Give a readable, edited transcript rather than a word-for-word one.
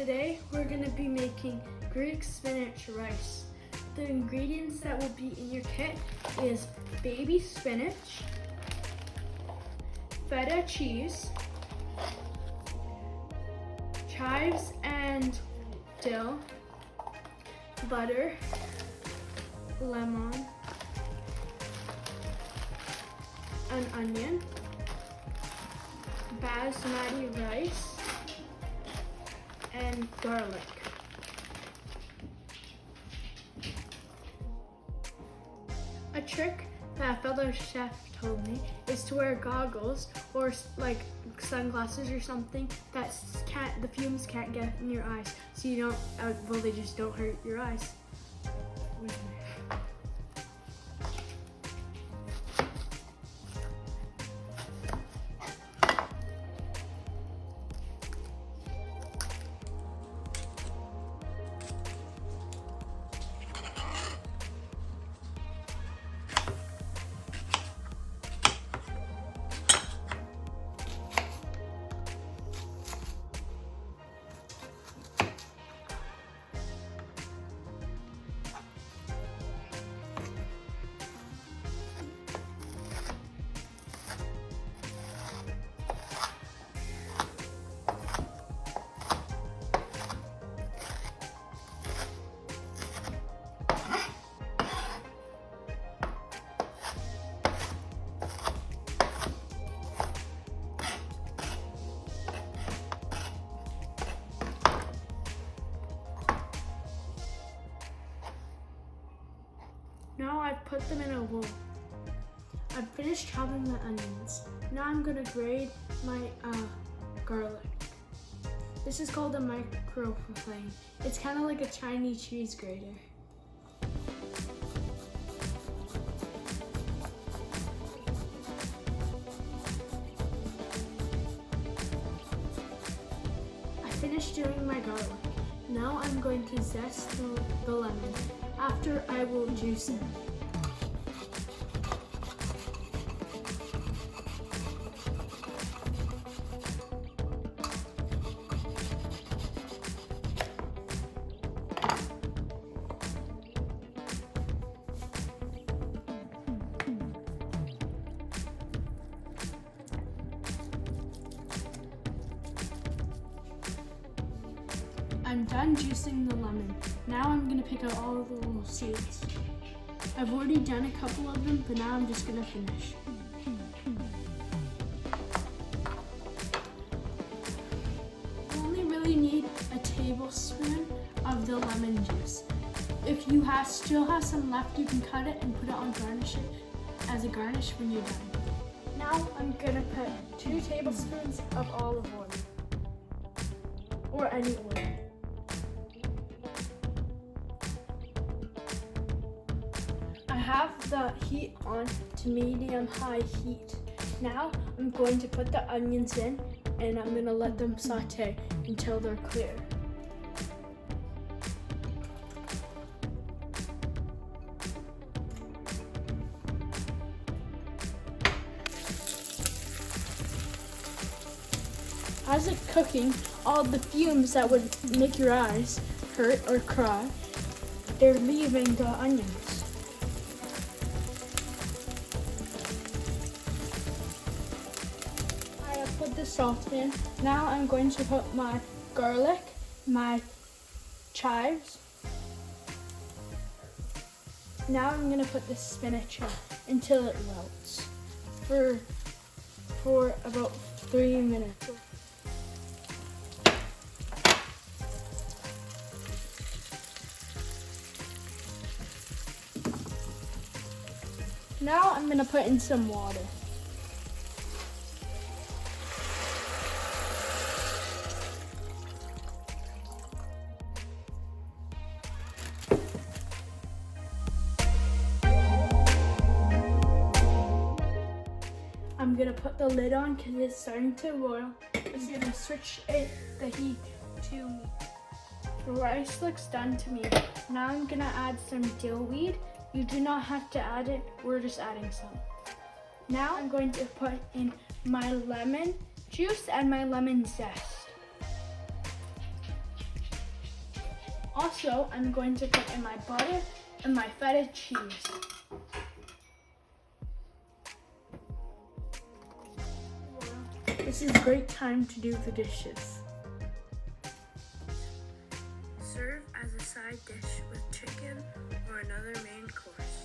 Today we're going to be making Greek spinach rice. The ingredients that will be in your kit is baby spinach, feta cheese, chives and dill, butter, lemon, an onion, basmati rice, and garlic. A trick that a fellow chef told me is to wear goggles or like sunglasses or something that the fumes can't get in your eyes, so you don't, they just don't hurt your eyes. Now I've put them in a bowl. I've finished chopping the onions. Now I'm gonna grate my garlic. This is called a microplane. It's kind of like a Chinese cheese grater. I finished doing my garlic. Now I'm going to zest the lemon. After, I will juice it. I'm done juicing the lemon. Now I'm gonna pick out all of the little seeds. I've already done a couple of them, but now I'm just gonna finish. You only really need a tablespoon of the lemon juice. If you still have some left, you can cut it and put it on as a garnish when you're done. Now I'm gonna put 2 tablespoons of olive oil, or any oil. I have the heat on to medium-high heat. Now I'm going to put the onions in and I'm going to let them saute until they're clear. As it's cooking, all the fumes that would make your eyes hurt or cry, they're leaving the onions. Put the salt in. Now I'm going to put my garlic, my chives. Now I'm going to put the spinach in until it melts for about 3 minutes. Now I'm going to put in some water. I'm gonna put the lid on because it's starting to boil. I'm gonna switch the heat to the rice looks done to me. Now I'm gonna add some dill weed. You do not have to add it, we're just adding some. Now I'm going to put in my lemon juice and my lemon zest. Also, I'm going to put in my butter and my feta cheese. This is a great time to do the dishes. Serve as a side dish with chicken or another main course.